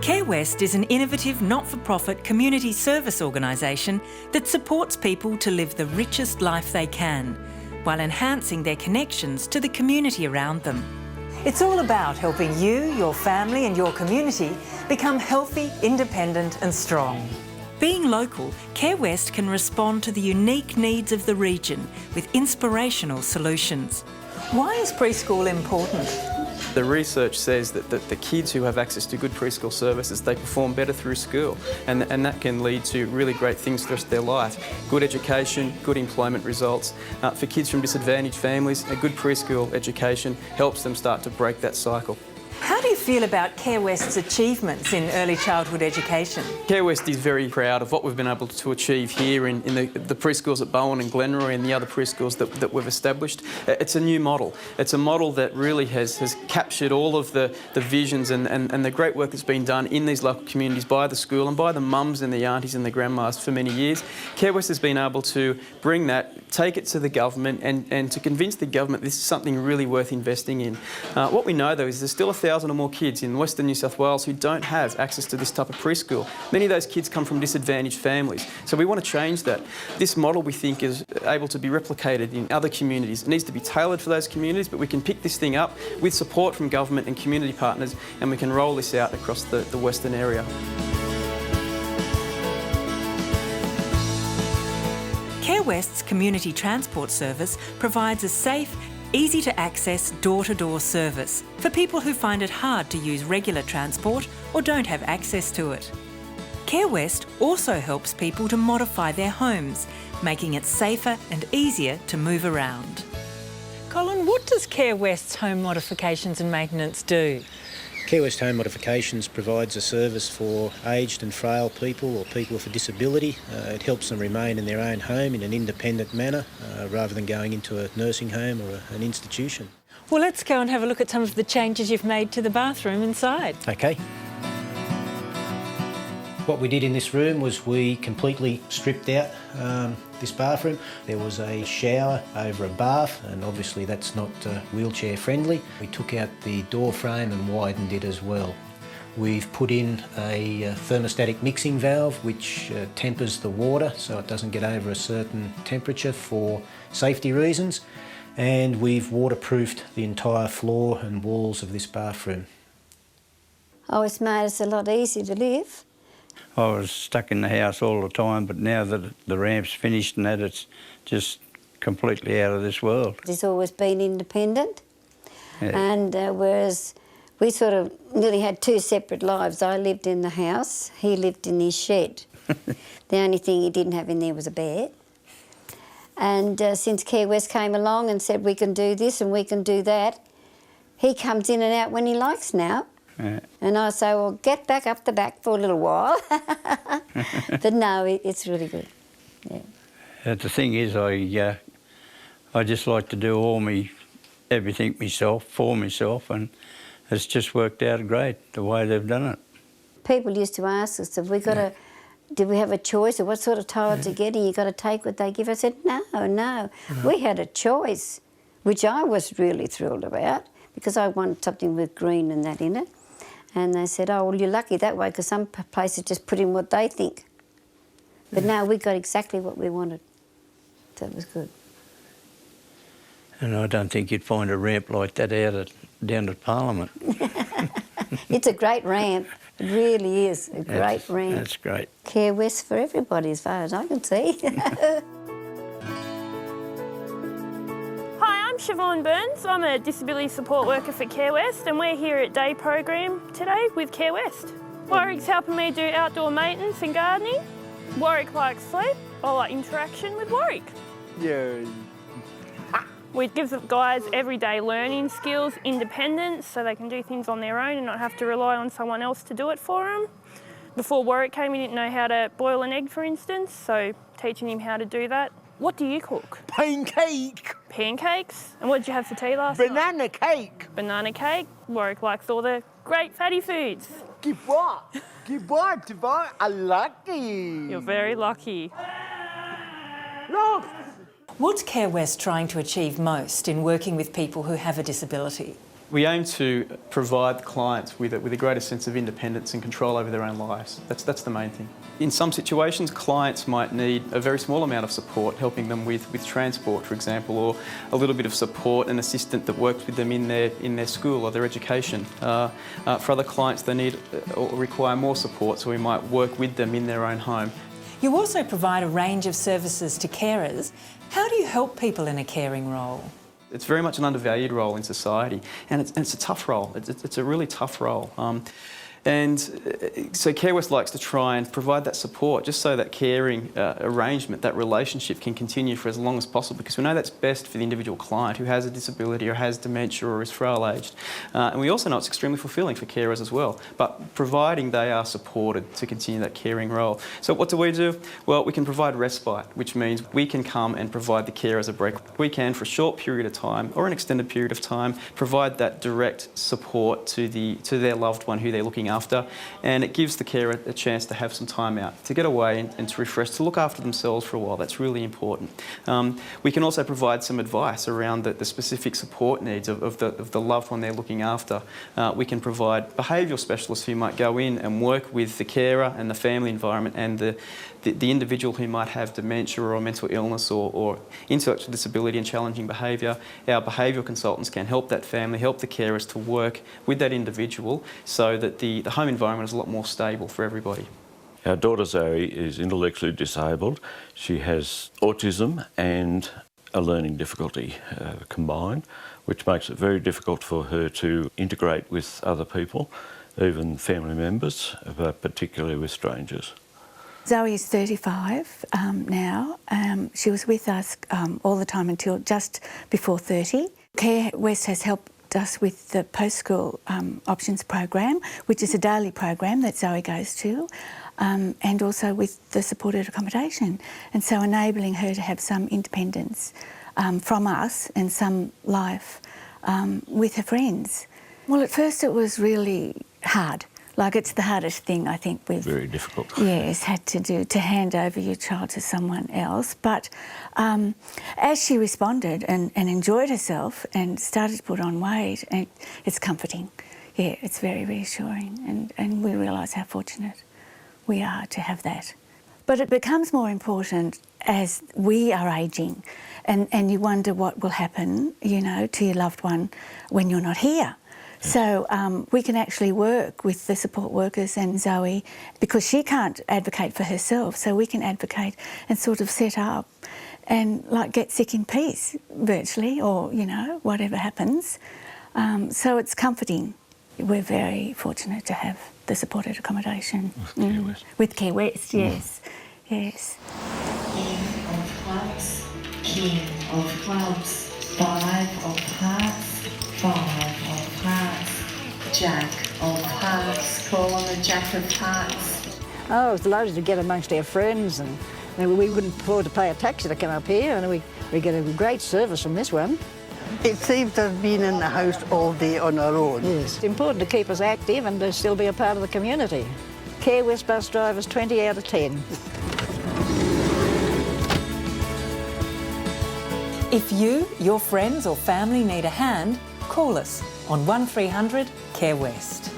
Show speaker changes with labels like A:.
A: CareWest is an innovative, not-for-profit community service organisation that supports people to live the richest life they can, while enhancing their connections to the community around them. It's all about helping you, your family and your community become healthy, independent and strong. Being local, CareWest can respond to the unique needs of the region with inspirational solutions. Why is preschool important?
B: The research says that the kids who have access to good preschool services, they perform better through school, and that can lead to really great things for the rest of their life. Good education, good employment results. For kids from disadvantaged families, a good preschool education helps them start to break that cycle.
A: How do you feel about CareWest's achievements in early childhood education?
B: CareWest is very proud of what we've been able to achieve here in the preschools at Bowen and Glenroy and the other preschools that we've established. It's a new model. It's a model that really has captured all of the visions and the great work that's been done in these local communities by the school and by the mums and the aunties and the grandmas for many years. CareWest has been able to bring that, take it to the government and to convince the government this is something really worth investing in. What we know though is there's still 1,000 or more kids in Western New South Wales who don't have access to this type of preschool. Many of those kids come from disadvantaged families, so we want to change that. This model we think is able to be replicated in other communities. It needs to be tailored for those communities, but we can pick this thing up with support from government and community partners and we can roll this out across the Western area.
A: CareWest's community transport service provides a safe, easy to access door-to-door service for people who find it hard to use regular transport or don't have access to it. CareWest also helps people to modify their homes, making it safer and easier to move around. Colin, what does CareWest's home modifications and maintenance do?
C: CareWest Home Modifications provides a service for aged and frail people or people with a disability. It helps them remain in their own home in an independent manner rather than going into a nursing home or an institution.
A: Well, let's go and have a look at some of the changes you've made to the bathroom inside.
C: Okay. What we did in this room was we completely stripped out this bathroom. There was a shower over a bath and obviously that's not wheelchair friendly. We took out the door frame and widened it as well. We've put in a thermostatic mixing valve which tempers the water so it doesn't get over a certain temperature for safety reasons, and we've waterproofed the entire floor and walls of this bathroom.
D: Oh, it's made us a lot easier to live.
E: I was stuck in the house all the time, but now that the ramp's finished and that, it's just completely out of this world.
D: He's always been independent,
E: Yeah.
D: and whereas we sort of nearly had two separate lives. I lived in the house, he lived in his shed. The only thing he didn't have in there was a bed. And since CareWest came along and said we can do this and we can do that, he comes in and out when he likes now.
E: Yeah.
D: And I say, well, get back up the back for a little while. But no, it's really good. Yeah.
E: The thing is, I just like to do everything myself, for myself, and it's just worked out great, the way they've done it.
D: People used to ask us, did we have a choice or what sort of tile to get and you got to take what they give? I said, no. We had a choice, which I was really thrilled about because I wanted something with green and that in it. And they said, oh, well, you're lucky that way because some places just put in what they think. But now we got exactly what we wanted. So it was good.
E: And I don't think you'd find a ramp like that down at Parliament.
D: It's a great ramp. It really is a great ramp.
E: That's great.
D: CareWest for everybody as far as I can see.
F: Hi, I'm Siobhan Burns. I'm a disability support worker for CareWest and we're here at day program today with CareWest. Warwick's helping me do outdoor maintenance and gardening. Warwick likes sleep. I like interaction with Warwick.
G: Yeah.
F: We give the guys everyday learning skills, independence, so they can do things on their own and not have to rely on someone else to do it for them. Before Warwick came, he didn't know how to boil an egg, for instance, so teaching him how to do that. What do you cook?
G: Pancake.
F: Pancakes? And what did you have for tea last night?
G: Banana cake.
F: Banana cake. Warwick likes all the great fatty foods.
G: Goodbye. Goodbye. I'm lucky.
F: You're very lucky.
G: Look.
A: What's CareWest trying to achieve most in working with people who have a disability?
B: We aim to provide the clients with a greater sense of independence and control over their own lives. That's the main thing. In some situations, clients might need a very small amount of support, helping them with transport, for example, or a little bit of support, an assistant that works with them in their school or their education. For other clients, they need or require more support, so we might work with them in their own home.
A: You also provide a range of services to carers. How do you help people in a caring role?
B: It's very much an undervalued role in society, and it's a tough role. It's a really tough role. And so CareWest likes to try and provide that support just so that caring arrangement, that relationship can continue for as long as possible, because we know that's best for the individual client who has a disability or has dementia or is frail aged. And we also know it's extremely fulfilling for carers as well, but providing they are supported to continue that caring role. So what do? Well, we can provide respite, which means we can come and provide the carers a break. We can, for a short period of time or an extended period of time, provide that direct support to their loved one who they're looking after, and it gives the carer a chance to have some time out, to get away and to refresh, to look after themselves for a while. That's really important. We can also provide some advice around the specific support needs of the loved one they're looking after. We can provide behavioural specialists who might go in and work with the carer and the family environment and the individual who might have dementia or mental illness or intellectual disability and challenging behaviour. Our behavioural consultants can help that family, help the carers to work with that individual so that the home environment is a lot more stable for everybody.
H: Our daughter Zoe is intellectually disabled. She has autism and a learning difficulty combined, which makes it very difficult for her to integrate with other people, even family members, but particularly with strangers.
I: Zoe is 35 now. She was with us all the time until just before 30. CareWest has helped us with the post-school options program, which is a daily program that Zoe goes to, and also with the supported accommodation, and so enabling her to have some independence from us and some life with her friends. Well, at first it was really hard. Like, it's the hardest thing I think we've...
H: Very difficult.
I: Yes, had to do, to hand over your child to someone else. But as she responded and enjoyed herself and started to put on weight, and it's comforting. Yeah, it's very reassuring, and we realise how fortunate we are to have that. But it becomes more important as we are ageing, and you wonder what will happen, you know, to your loved one when you're not here. So we can actually work with the support workers and Zoe, because she can't advocate for herself, so we can advocate and sort of set up and like get sick in peace virtually, or, you know, whatever happens. So it's comforting. We're very fortunate to have the supported accommodation.
H: With CareWest.
I: With CareWest, yes. Yes.
J: King of clubs, king of clubs, 5 of hearts, 5 of hearts, jack of hearts, call on the jack of hearts.
K: Oh, it's loaded to get amongst our friends, and we wouldn't afford to pay a taxi to come up here, and we get a great service from this one.
L: It seems to have been in the house all day on our own.
K: Yes. It's important to keep us active and to still be a part of the community. CareWest bus drivers, 20 out of 10.
A: If you, your friends or family need a hand, call us on 1300 CareWest.